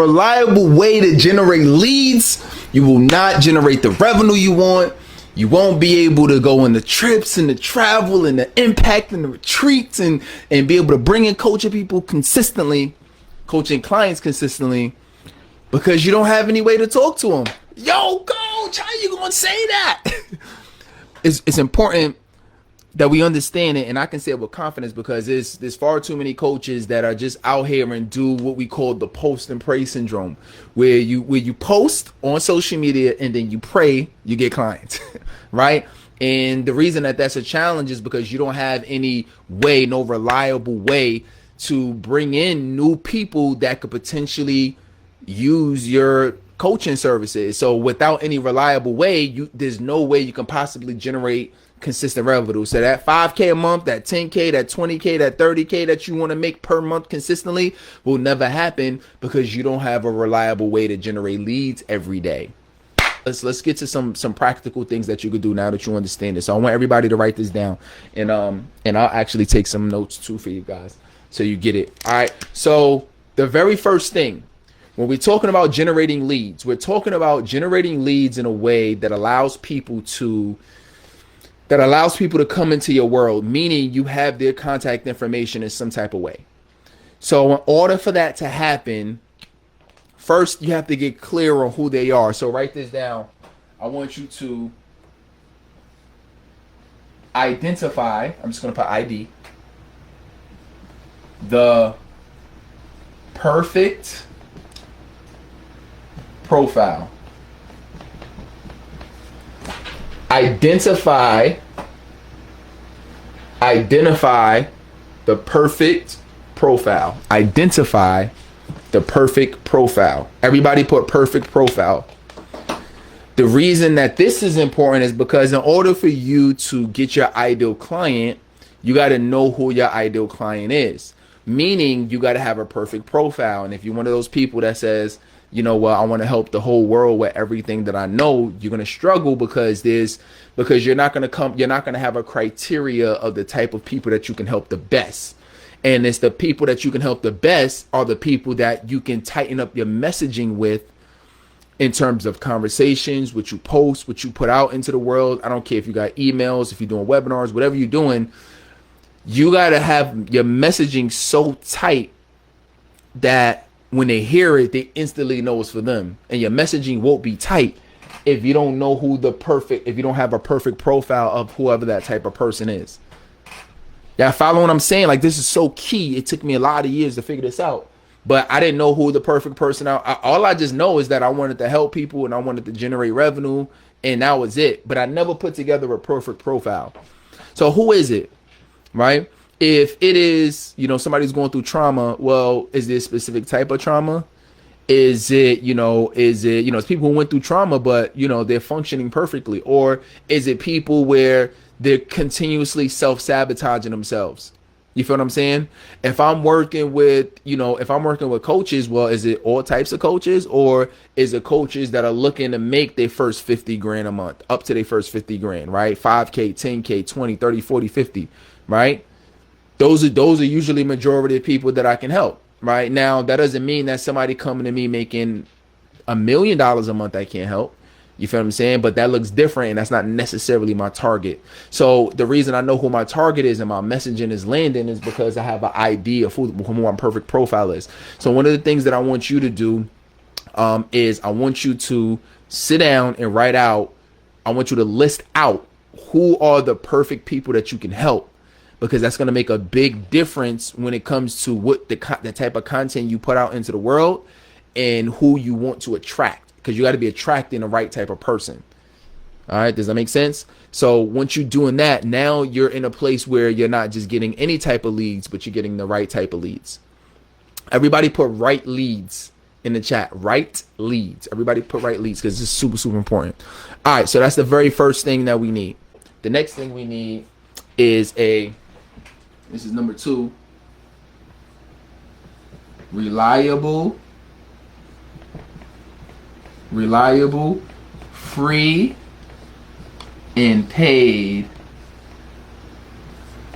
reliable way to generate leads, you will not generate the revenue you want. You won't be able to go on the trips and the travel and the impact and the retreats and be able to bring in coaching people consistently, coaching clients consistently, because you don't have any way to talk to them. Yo, coach, how you gonna say that? It's important that we understand it, and I can say it with confidence because there's far too many coaches that are just out here and do what we call the post and pray syndrome, where you post on social media and then you pray you get clients, right? And the reason that that's a challenge is because you don't have any way, no reliable way to bring in new people that could potentially use your coaching services. So without any reliable way, there's no way you can possibly generate consistent revenue. So that 5K a month, that 10K, that 20K, that 30K that you want to make per month consistently will never happen because you don't have a reliable way to generate leads every day. Let's get to some practical things that you could do now that you understand it. So I want everybody to write this down, and I'll actually take some notes too for you guys so you get it. All right. So the very first thing, when we're talking about generating leads, we're talking about generating leads in a way that allows people to come into your world, meaning you have their contact information in some type of way. So in order for that to happen, first you have to get clear on who they are. So write this down. I want you to identify, I'm just going to put ID, the perfect profile. Identify the perfect profile. Identify the perfect profile. Everybody put perfect profile. The reason that this is important is because in order for you to get your ideal client, you got to know who your ideal client is. Meaning you got to have a perfect profile. And if you're one of those people that says, you know what, I want to help the whole world with everything that I know, you're going to struggle because you're not going to have a criteria of the type of people that you can help the best. And it's the people that you can help the best are the people that you can tighten up your messaging with in terms of conversations, what you post, what you put out into the world. I don't care if you got emails, if you're doing webinars, whatever you're doing, you got to have your messaging so tight that when they hear it, they instantly know it's for them. And your messaging won't be tight if you don't know if you don't have a perfect profile of whoever that type of person is. Y'all follow what I'm saying? Like, this is so key. It took me a lot of years to figure this out, but I didn't know who the perfect person all I just know is that I wanted to help people and I wanted to generate revenue, and that was it. But I never put together a perfect profile. So who is it, right? If it is, somebody's going through trauma, well, is there a specific type of trauma? Is it it's people who went through trauma, but, they're functioning perfectly? Or is it people where they're continuously self-sabotaging themselves? You feel what I'm saying? If I'm working with coaches, well, is it all types of coaches, or is it coaches that are looking to make their first 50 grand a month, up to their first 50 grand, right? 5K, 10K, 20, 30, 40, 50, right? Those are usually majority of people that I can help. Right now, that doesn't mean that somebody coming to me making $1 million a month I can't help. You feel what I'm saying? But that looks different, and that's not necessarily my target. So the reason I know who my target is and my messaging is landing is because I have an idea of who my perfect profile is. So one of the things that I want you to do is I want you to sit down and write out. I want you to list out who are the perfect people that you can help, because that's going to make a big difference when it comes to what the type of content you put out into the world and who you want to attract, because you got to be attracting the right type of person. All right. Does that make sense? So once you're doing that, now you're in a place where you're not just getting any type of leads, but you're getting the right type of leads. Everybody put right leads in the chat. Right leads. Everybody put right leads, because this is super, super important. All right. So that's the very first thing that we need. The next thing we need is this is number 2, reliable, free, and paid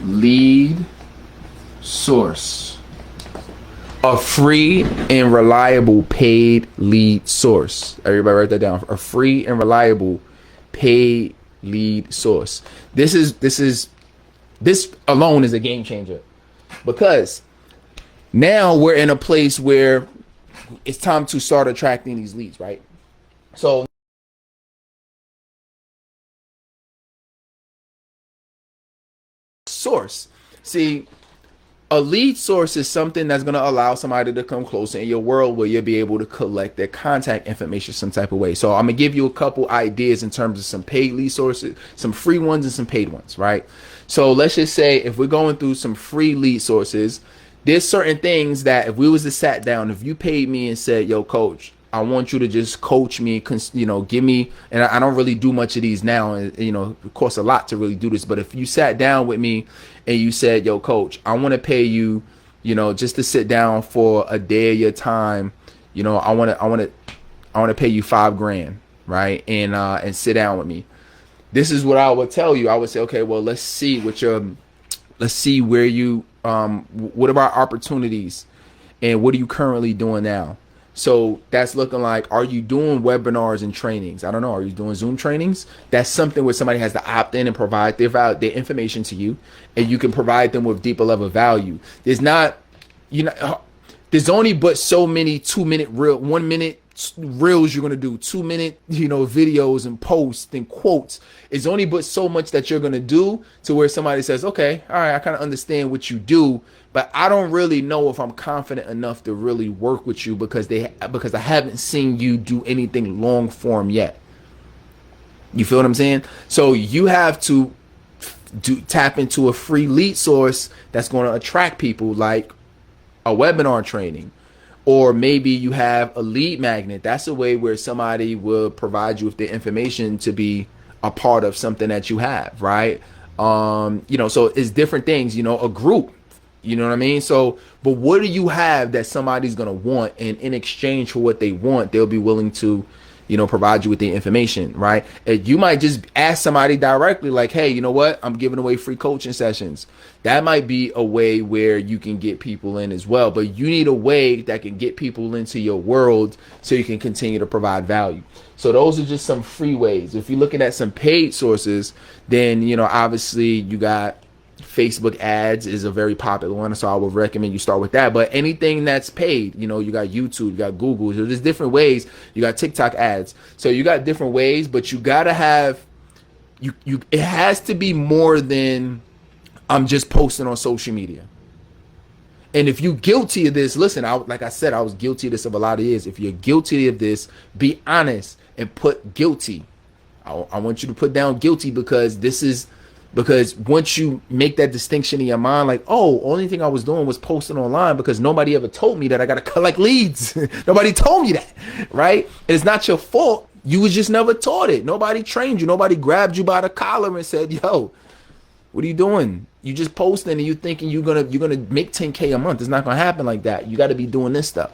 lead source. A free and reliable paid lead source. Everybody write that down. A free and reliable paid lead source. This alone is a game changer, because now we're in a place where it's time to start attracting these leads, right? So source. See, a lead source is something that's going to allow somebody to come closer in your world, where you'll be able to collect their contact information some type of way. So I'm going to give you a couple ideas in terms of some paid lead sources, some free ones and some paid ones, right? So let's just say if we're going through some free lead sources, there's certain things that if we was to sat down, if you paid me and said, yo, coach, I want you to just coach me, give me, and I don't really do much of these now. And, it costs a lot to really do this. But if you sat down with me and you said, yo, coach, I want to pay you, just to sit down for a day of your time, I want to pay you $5,000, right? And sit down with me. This is what I would tell you. I would say, okay, well, let's see where you, what are our opportunities and what are you currently doing now? So that's looking like, are you doing webinars and trainings? I don't know. Are you doing Zoom trainings? That's something where somebody has to opt in and provide their information to you, and you can provide them with deeper level value. There's only but so many 2-minute 1 minute reels you're going to do, 2-minute, videos and posts and quotes. It's only but so much that you're going to do to where somebody says, okay, all right, I kind of understand what you do, but I don't really know if I'm confident enough to really work with you because I haven't seen you do anything long form yet. You feel what I'm saying? So you have to tap into a free lead source that's going to attract people, like a webinar training. Or maybe you have a lead magnet. That's a way where somebody will provide you with the information to be a part of something that you have, right? So it's different things, a group, you know what I mean? So, but what do you have that somebody's going to want? And in exchange for what they want, they'll be willing to, provide you with the information, right? And you might just ask somebody directly, like, hey, you know what? I'm giving away free coaching sessions. That might be a way where you can get people in as well. But you need a way that can get people into your world so you can continue to provide value. So those are just some free ways. If you're looking at some paid sources, then, obviously you got Facebook ads is a very popular one. So I would recommend you start with that. But anything that's paid, you got YouTube, you got Google. So there's different ways. You got TikTok ads. So you got different ways, but you got to have, it has to be more than I'm just posting on social media. And if you're guilty of this, listen, like I said, I was guilty of this of a lot of years. If you're guilty of this, be honest and put guilty. I want you to put down guilty, because because once you make that distinction in your mind, like, oh, only thing I was doing was posting online because nobody ever told me that I got to collect leads. Nobody told me that, right? And it's not your fault. You was just never taught it. Nobody trained you. Nobody grabbed you by the collar and said, yo, what are you doing? You just posting and you thinking you're gonna make 10K a month. It's not gonna happen like that. You got to be doing this stuff.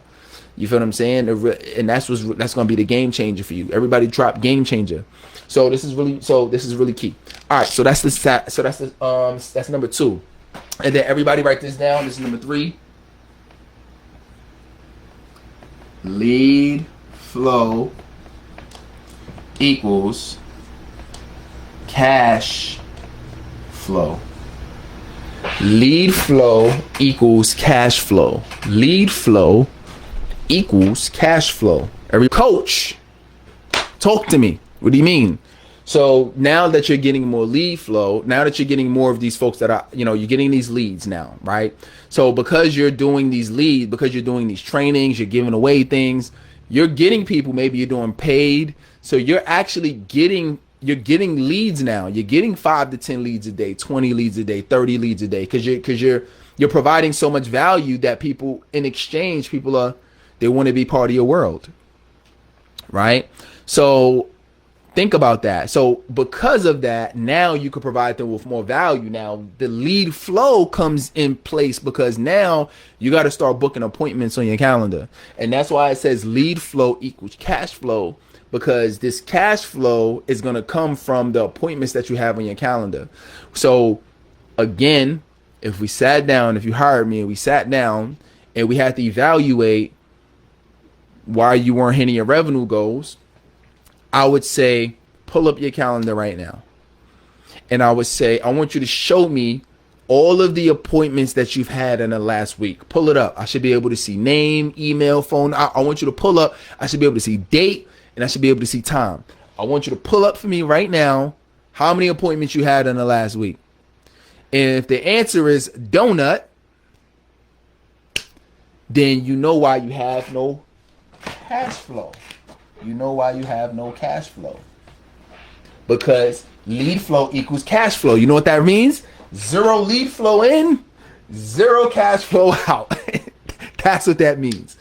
You feel what I'm saying? And that's gonna be the game changer for you. Everybody drop game changer. So this is really key. All right, so that's that's number 2. And then everybody write this down. This is number 3. Lead flow equals cash flow. Lead flow equals cash flow. Lead flow equals cash flow. Every coach, talk to me. What do you mean? So now that you're getting more lead flow, now that you're getting more of these folks that are, you're getting these leads now, right? So because you're doing these leads, because you're doing these trainings, you're giving away things, you're getting people, maybe you're doing paid. So you're actually getting leads now. You're getting 5 to 10 leads a day, 20 leads a day, 30 leads a day, because you're providing so much value that people, in exchange, they want to be part of your world, right? So think about that. So because of that, now you can provide them with more value. Now the lead flow comes in place because now you got to start booking appointments on your calendar. And that's why it says lead flow equals cash flow, because this cash flow is going to come from the appointments that you have on your calendar. So again, if you hired me and we sat down and we had to evaluate why you weren't hitting your revenue goals, I would say, pull up your calendar right now. And I would say, I want you to show me all of the appointments that you've had in the last week. Pull it up. I should be able to see name, email, phone. I want you to pull up. I should be able to see date, and I should be able to see time. I want you to pull up for me right now how many appointments you had in the last week. And if the answer is donut, then you know why you have no cash flow. You know why you have no cash flow. Because lead flow equals cash flow. You know what that means? 0 lead flow in, 0 cash flow out. That's what that means.